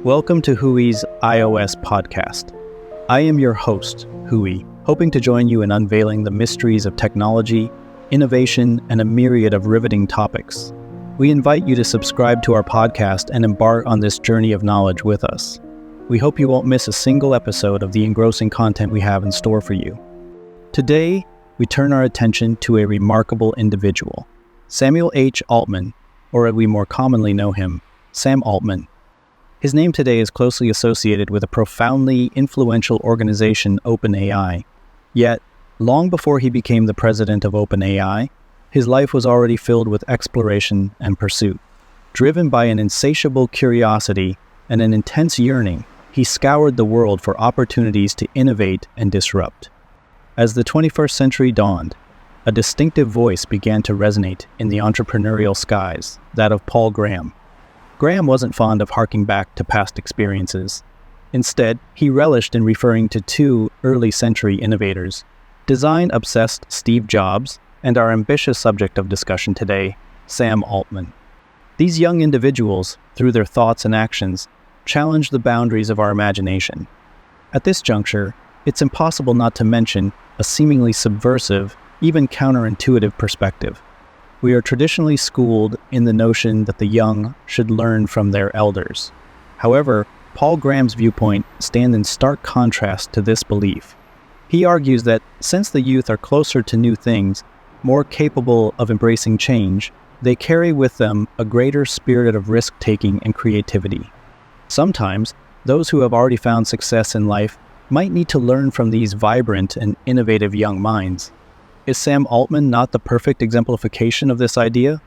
Welcome to Hui's iOS podcast. I am your host, Hui, hoping to join you in unveiling the mysteries of technology, innovation, and a myriad of riveting topics. We invite you to subscribe to our podcast and embark on this journey of knowledge with us. We hope you won't miss a single episode of the engrossing content we have in store for you. Today, we turn our attention to a remarkable individual, Samuel H. Altman, or as we more commonly know him, Sam Altman. His name today is closely associated with a profoundly influential organization, OpenAI. Yet, long before he became the president of OpenAI, his life was already filled with exploration and pursuit. Driven by an insatiable curiosity and an intense yearning, he scoured the world for opportunities to innovate and disrupt. As the 21st century dawned, a distinctive voice began to resonate in the entrepreneurial skies, that of Paul Graham. Graham wasn't fond of harking back to past experiences. Instead, he relished in referring to two early-century innovators, design-obsessed Steve Jobs and our ambitious subject of discussion today, Sam Altman. These young individuals, through their thoughts and actions, challenged the boundaries of our imagination. At this juncture, it's impossible not to mention a seemingly subversive, even counterintuitive perspective. We are traditionally schooled in the notion that the young should learn from their elders. However, Paul Graham's viewpoint stands in stark contrast to this belief. He argues that since the youth are closer to new things, more capable of embracing change, they carry with them a greater spirit of risk-taking and creativity. Sometimes, those who have already found success in life might need to learn from these vibrant and innovative young minds. Is Sam Altman not the perfect exemplification of this idea?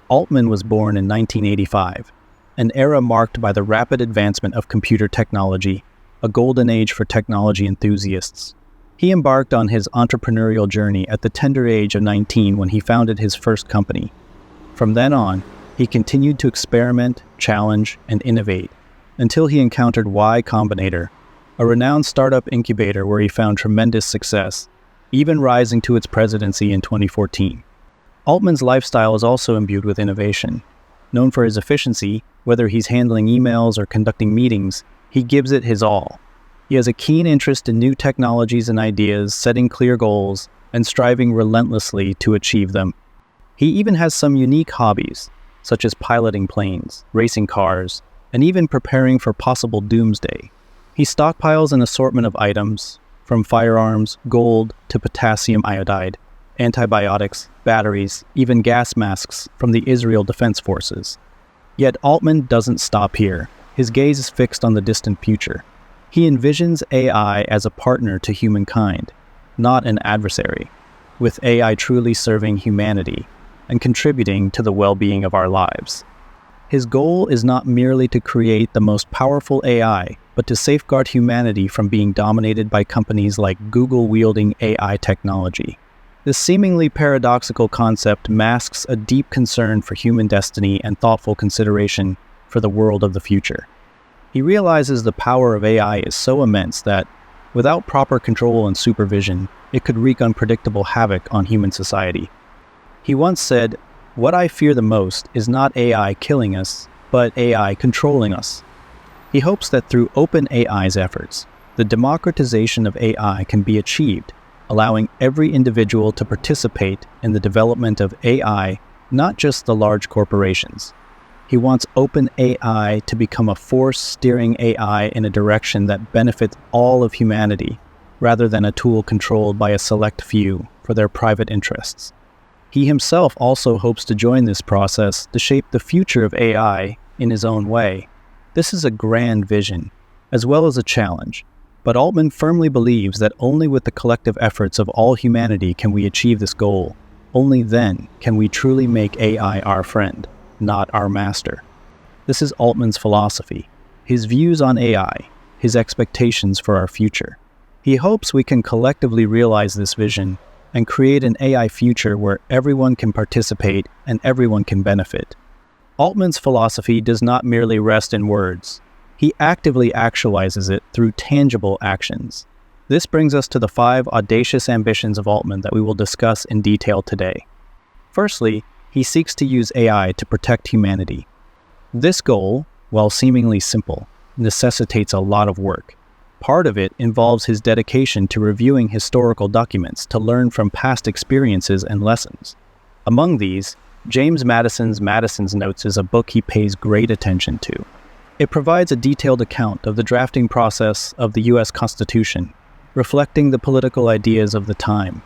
Altman was born in 1985, an era marked by the rapid advancement of computer technology, a golden age for technology enthusiasts. He embarked on his entrepreneurial journey at the tender age of 19 when he founded his first company. From then on, he continued to experiment, challenge, and innovate until he encountered Y Combinator, a renowned startup incubator where he found tremendous success, even rising to its presidency in 2014. Altman's lifestyle is also imbued with innovation. Known for his efficiency, whether he's handling emails or conducting meetings, he gives it his all. He has a keen interest in new technologies and ideas, setting clear goals, and striving relentlessly to achieve them. He even has some unique hobbies, such as piloting planes, racing cars, and even preparing for possible doomsday. He stockpiles an assortment of items, from firearms, gold, to potassium iodide, antibiotics, batteries, even gas masks from the Israel Defense Forces. Yet Altman doesn't stop here. His gaze is fixed on the distant future. He envisions AI as a partner to humankind, not an adversary, with AI truly serving humanity and contributing to the well-being of our lives. His goal is not merely to create the most powerful AI, but to safeguard humanity from being dominated by companies like Google wielding AI technology. This seemingly paradoxical concept masks a deep concern for human destiny and thoughtful consideration for the world of the future. He realizes the power of AI is so immense that, without proper control and supervision, it could wreak unpredictable havoc on human society. He once said, "What I fear the most is not AI killing us, but AI controlling us." He hopes that through OpenAI's efforts, the democratization of AI can be achieved, allowing every individual to participate in the development of AI, not just the large corporations. He wants OpenAI to become a force steering AI in a direction that benefits all of humanity, rather than a tool controlled by a select few for their private interests. He himself also hopes to join this process to shape the future of AI in his own way. This is a grand vision, as well as a challenge, but Altman firmly believes that only with the collective efforts of all humanity can we achieve this goal. Only then can we truly make AI our friend, not our master. This is Altman's philosophy, his views on AI, his expectations for our future. He hopes we can collectively realize this vision and create an AI future where everyone can participate and everyone can benefit. Altman's philosophy does not merely rest in words. He actively actualizes it through tangible actions. This brings us to the 5 audacious ambitions of Altman that we will discuss in detail today. Firstly, he seeks to use AI to protect humanity. This goal, while seemingly simple, necessitates a lot of work. Part of it involves his dedication to reviewing historical documents to learn from past experiences and lessons. Among these, James Madison's Notes is a book he pays great attention to. It provides a detailed account of the drafting process of the U.S. Constitution, reflecting the political ideas of the time.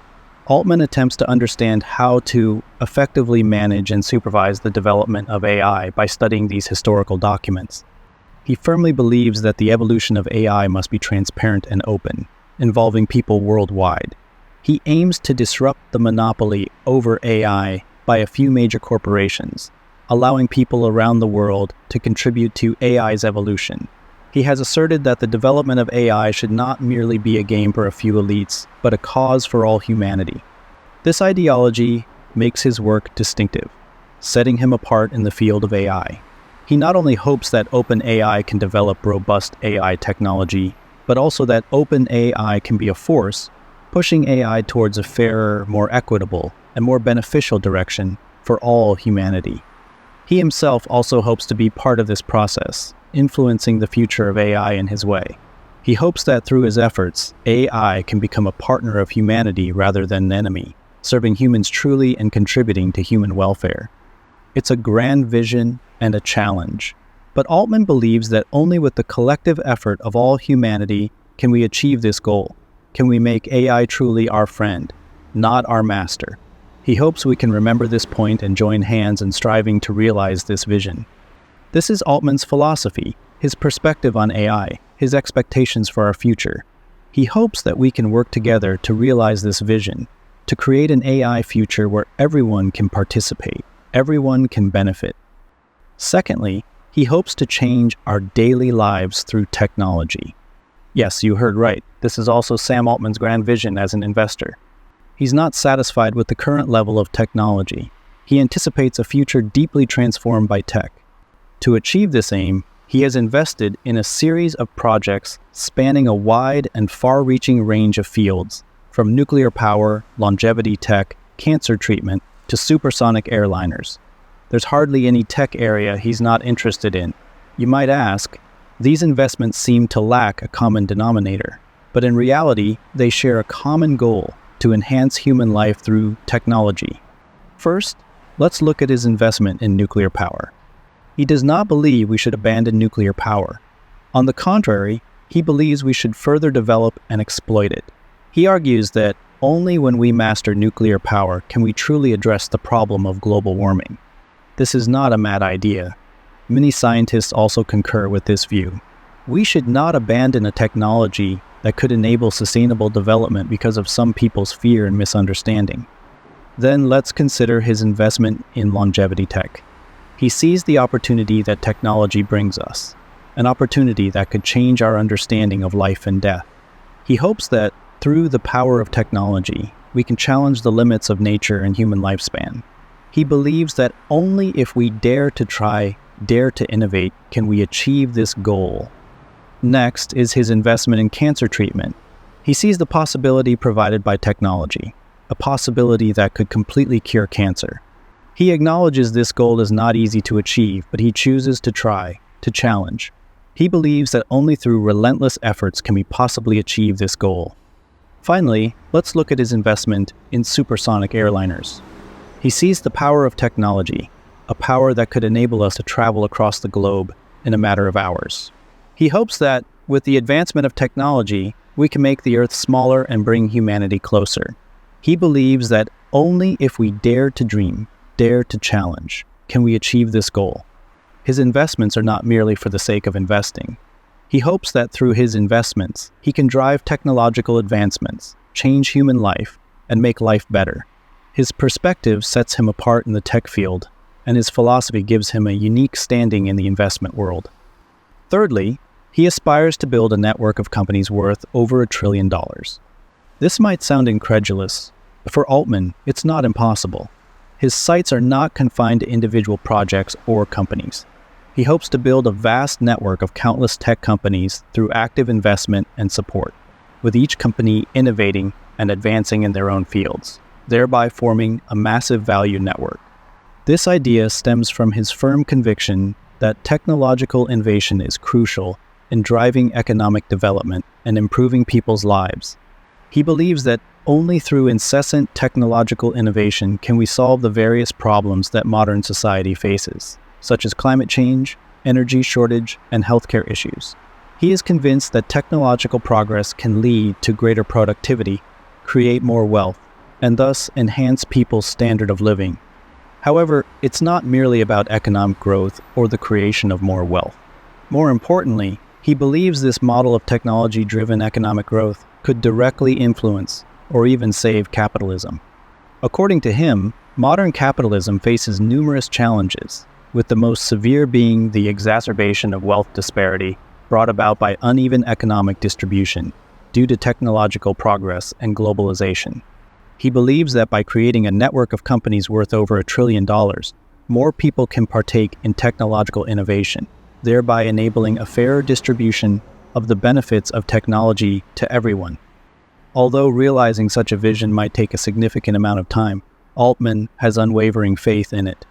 Altman attempts to understand how to effectively manage and supervise the development of AI by studying these historical documents. He firmly believes that the evolution of AI must be transparent and open, involving people worldwide. He aims to disrupt the monopoly over AI by a few major corporations, allowing people around the world to contribute to AI's evolution. He has asserted that the development of AI should not merely be a game for a few elites, but a cause for all humanity. This ideology makes his work distinctive, setting him apart in the field of AI. He not only hopes that OpenAI can develop robust AI technology, but also that OpenAI can be a force pushing AI towards a fairer, more equitable, and more beneficial direction for all humanity. He himself also hopes to be part of this process, influencing the future of AI in his way. He hopes that through his efforts, AI can become a partner of humanity rather than an enemy, serving humans truly and contributing to human welfare. It's a grand vision and a challenge, but Altman believes that only with the collective effort of all humanity can we achieve this goal. Can we make AI truly our friend, not our master? He hopes we can remember this point and join hands in striving to realize this vision. This is Altman's philosophy, his perspective on AI, his expectations for our future. He hopes that we can work together to realize this vision, to create an AI future where everyone can participate, everyone can benefit. Secondly, he hopes to change our daily lives through technology. Yes, you heard right. This is also Sam Altman's grand vision as an investor. He's not satisfied with the current level of technology. He anticipates a future deeply transformed by tech. To achieve this aim, he has invested in a series of projects spanning a wide and far-reaching range of fields, from nuclear power, longevity tech, cancer treatment, to supersonic airliners. There's hardly any tech area he's not interested in. You might ask, these investments seem to lack a common denominator, but in reality, they share a common goal: to enhance human life through technology. First, let's look at his investment in nuclear power. He does not believe we should abandon nuclear power. On the contrary, he believes we should further develop and exploit it. He argues that only when we master nuclear power can we truly address the problem of global warming. This is not a mad idea. Many scientists also concur with this view. We should not abandon a technology that could enable sustainable development because of some people's fear and misunderstanding. Then let's consider his investment in longevity tech. He sees the opportunity that technology brings us, an opportunity that could change our understanding of life and death. He hopes that through the power of technology, we can challenge the limits of nature and human lifespan. He believes that only if we dare to try, dare to innovate, can we achieve this goal. Next is his investment in cancer treatment. He sees the possibility provided by technology, a possibility that could completely cure cancer. He acknowledges this goal is not easy to achieve, but he chooses to try, to challenge. He believes that only through relentless efforts can we possibly achieve this goal. Finally, let's look at his investment in supersonic airliners. He sees the power of technology, a power that could enable us to travel across the globe in a matter of hours. He hopes that, with the advancement of technology, we can make the Earth smaller and bring humanity closer. He believes that only if we dare to dream, dare to challenge, can we achieve this goal. His investments are not merely for the sake of investing. He hopes that through his investments, he can drive technological advancements, change human life, and make life better. His perspective sets him apart in the tech field, and his philosophy gives him a unique standing in the investment world. Thirdly, he aspires to build a network of companies worth over $1 trillion. This might sound incredulous, but for Altman, it's not impossible. His sights are not confined to individual projects or companies. He hopes to build a vast network of countless tech companies through active investment and support, with each company innovating and advancing in their own fields, thereby forming a massive value network. This idea stems from his firm conviction that technological innovation is crucial in driving economic development and improving people's lives. He believes that only through incessant technological innovation can we solve the various problems that modern society faces, such as climate change, energy shortage, and healthcare issues. He is convinced that technological progress can lead to greater productivity, create more wealth, and thus enhance people's standard of living. However, it's not merely about economic growth or the creation of more wealth. More importantly, he believes this model of technology-driven economic growth could directly influence or even save capitalism. According to him, modern capitalism faces numerous challenges, with the most severe being the exacerbation of wealth disparity brought about by uneven economic distribution due to technological progress and globalization. He believes that by creating a network of companies worth over $1 trillion, more people can partake in technological innovation, thereby enabling a fairer distribution of the benefits of technology to everyone. Although realizing such a vision might take a significant amount of time, Altman has unwavering faith in it.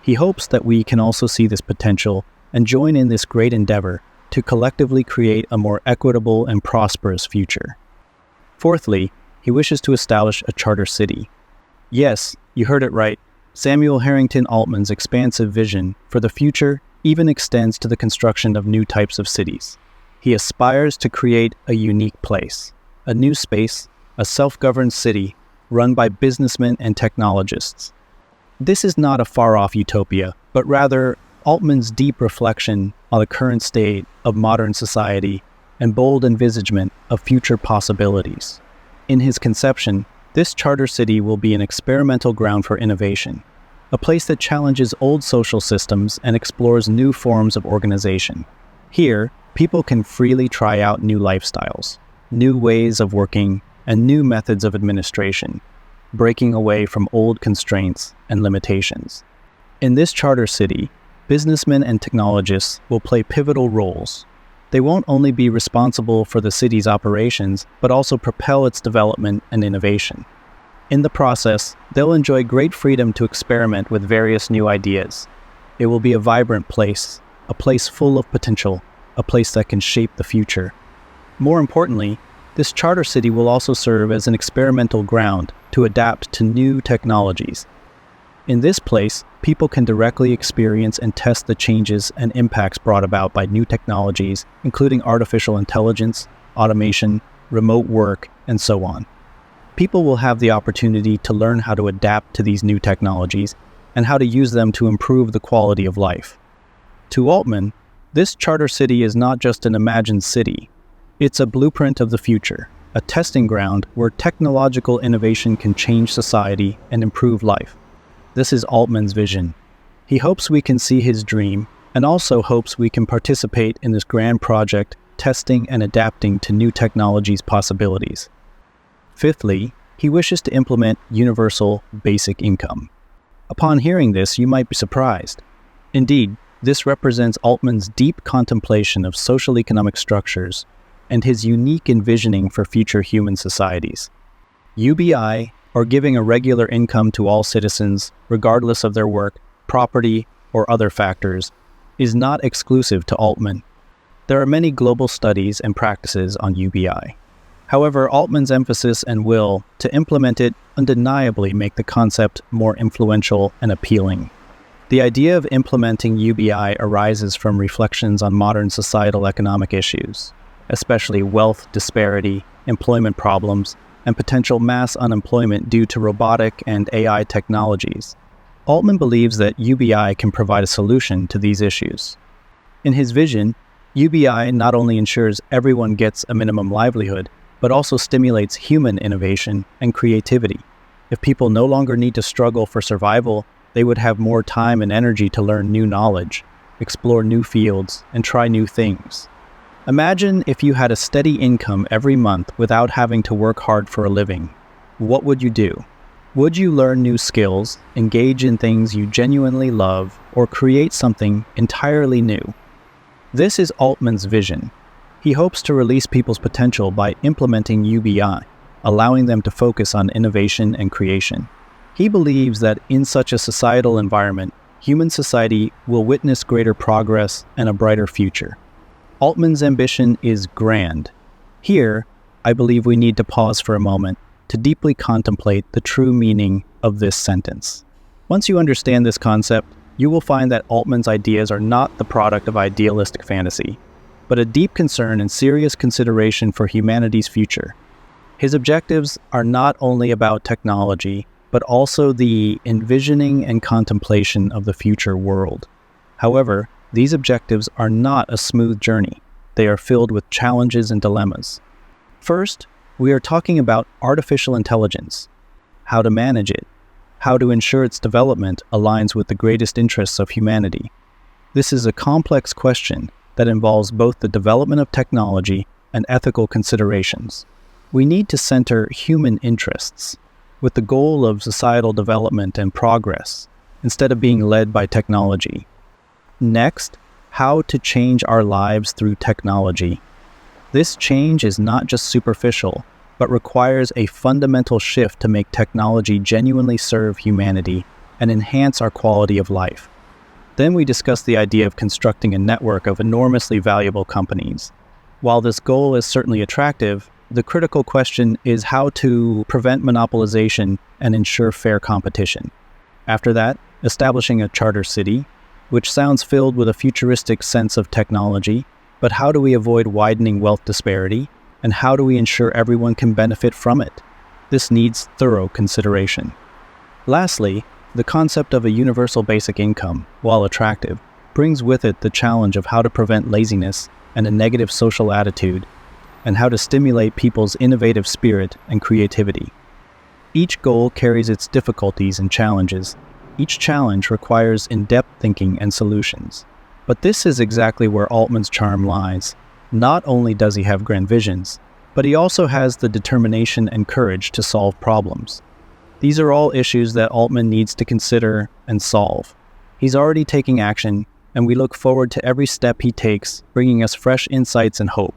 He hopes that we can also see this potential and join in this great endeavor to collectively create a more equitable and prosperous future. Fourthly, he wishes to establish a charter city. Yes, you heard it right. Samuel Harrington Altman's expansive vision for the future even extends to the construction of new types of cities. He aspires to create a unique place, a new space, a self-governed city run by businessmen and technologists. This is not a far-off utopia, but rather Altman's deep reflection on the current state of modern society and bold envisagement of future possibilities. In his conception, this charter city will be an experimental ground for innovation, a place that challenges old social systems and explores new forms of organization. Here, people can freely try out new lifestyles, new ways of working, and new methods of administration, breaking away from old constraints and limitations. In this charter city, businessmen and technologists will play pivotal roles. They won't only be responsible for the city's operations, but also propel its development and innovation. In the process, they'll enjoy great freedom to experiment with various new ideas. It will be a vibrant place, a place full of potential, a place that can shape the future. More importantly, this charter city will also serve as an experimental ground to adapt to new technologies. In this place, people can directly experience and test the changes and impacts brought about by new technologies, including artificial intelligence, automation, remote work, and so on. People will have the opportunity to learn how to adapt to these new technologies and how to use them to improve the quality of life. To Altman, this charter city is not just an imagined city. It's a blueprint of the future, a testing ground where technological innovation can change society and improve life. This is Altman's vision. He hopes we can see his dream and also hopes we can participate in this grand project, testing and adapting to new technologies' possibilities. Fifthly, he wishes to implement universal basic income. Upon hearing this, you might be surprised. Indeed, this represents Altman's deep contemplation of social economic structures and his unique envisioning for future human societies. UBI, or giving a regular income to all citizens, regardless of their work, property, or other factors, is not exclusive to Altman. There are many global studies and practices on UBI. However, Altman's emphasis and will to implement it undeniably make the concept more influential and appealing. The idea of implementing UBI arises from reflections on modern societal economic issues, especially wealth disparity, employment problems, and potential mass unemployment due to robotic and AI technologies. Altman believes that UBI can provide a solution to these issues. In his vision, UBI not only ensures everyone gets a minimum livelihood, but also stimulates human innovation and creativity. If people no longer need to struggle for survival, they would have more time and energy to learn new knowledge, explore new fields, and try new things. Imagine if you had a steady income every month without having to work hard for a living. What would you do? Would you learn new skills, engage in things you genuinely love, or create something entirely new? This is Altman's vision. He hopes to release people's potential by implementing UBI, allowing them to focus on innovation and creation. He believes that in such a societal environment, human society will witness greater progress and a brighter future. Altman's ambition is grand. Here, I believe we need to pause for a moment to deeply contemplate the true meaning of this sentence. Once you understand this concept, you will find that Altman's ideas are not the product of idealistic fantasy, but a deep concern and serious consideration for humanity's future. His objectives are not only about technology, but also the envisioning and contemplation of the future world. However, these objectives are not a smooth journey. They are filled with challenges and dilemmas. First, we are talking about artificial intelligence, how to manage it, how to ensure its development aligns with the greatest interests of humanity. This is a complex question that involves both the development of technology and ethical considerations. We need to center human interests with the goal of societal development and progress instead of being led by technology. Next, how to change our lives through technology. This change is not just superficial, but requires a fundamental shift to make technology genuinely serve humanity and enhance our quality of life. Then we discuss the idea of constructing a network of enormously valuable companies. While this goal is certainly attractive, the critical question is how to prevent monopolization and ensure fair competition. After that, establishing a charter city, which sounds filled with a futuristic sense of technology, but how do we avoid widening wealth disparity, and how do we ensure everyone can benefit from it? This needs thorough consideration. Lastly, the concept of a universal basic income, while attractive, brings with it the challenge of how to prevent laziness and a negative social attitude, and how to stimulate people's innovative spirit and creativity. Each goal carries its difficulties and challenges. Each challenge requires in-depth thinking and solutions. But this is exactly where Altman's charm lies. Not only does he have grand visions, but he also has the determination and courage to solve problems. These are all issues that Altman needs to consider and solve. He's already taking action, and we look forward to every step he takes, bringing us fresh insights and hope.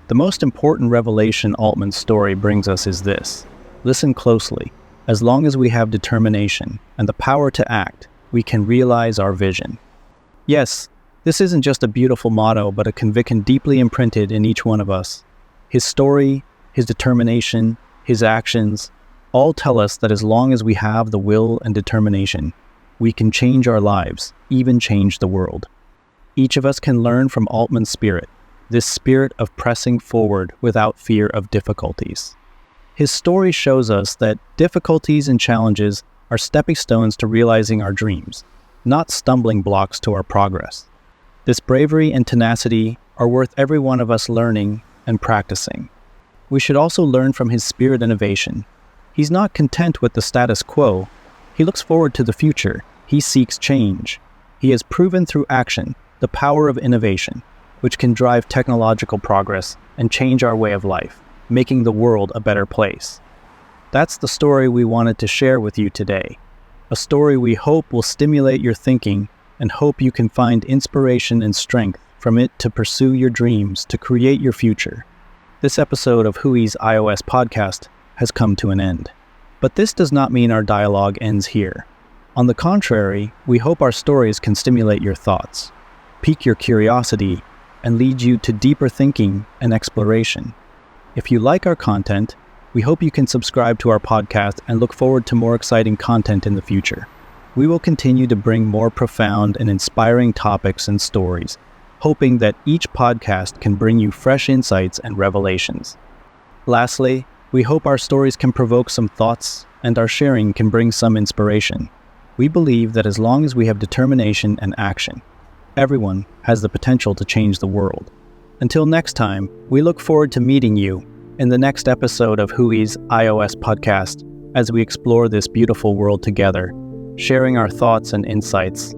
The most important revelation Altman's story brings us is this. Listen closely. As long as we have determination and the power to act, we can realize our vision. Yes, this isn't just a beautiful motto, but a conviction deeply imprinted in each one of us. His story, his determination, his actions, all tell us that as long as we have the will and determination, we can change our lives, even change the world. Each of us can learn from Altman's spirit, this spirit of pressing forward without fear of difficulties. His story shows us that difficulties and challenges are stepping stones to realizing our dreams, not stumbling blocks to our progress. This bravery and tenacity are worth every one of us learning and practicing. We should also learn from his spirit innovation. He's not content with the status quo. He looks forward to the future. He seeks change. He has proven through action the power of innovation, which can drive technological progress and change our way of life, making the world a better place. That's the story we wanted to share with you today. A story we hope will stimulate your thinking and hope you can find inspiration and strength from it to pursue your dreams, to create your future. This episode of Hui's iOS podcast has come to an end. But this does not mean our dialogue ends here. On the contrary, we hope our stories can stimulate your thoughts, pique your curiosity, and lead you to deeper thinking and exploration. If you like our content, we hope you can subscribe to our podcast and look forward to more exciting content in the future. We will continue to bring more profound and inspiring topics and stories, hoping that each podcast can bring you fresh insights and revelations. Lastly, we hope our stories can provoke some thoughts and our sharing can bring some inspiration. We believe that as long as we have determination and action, everyone has the potential to change the world. Until next time, we look forward to meeting you in the next episode of Hui's iOS podcast as we explore this beautiful world together, sharing our thoughts and insights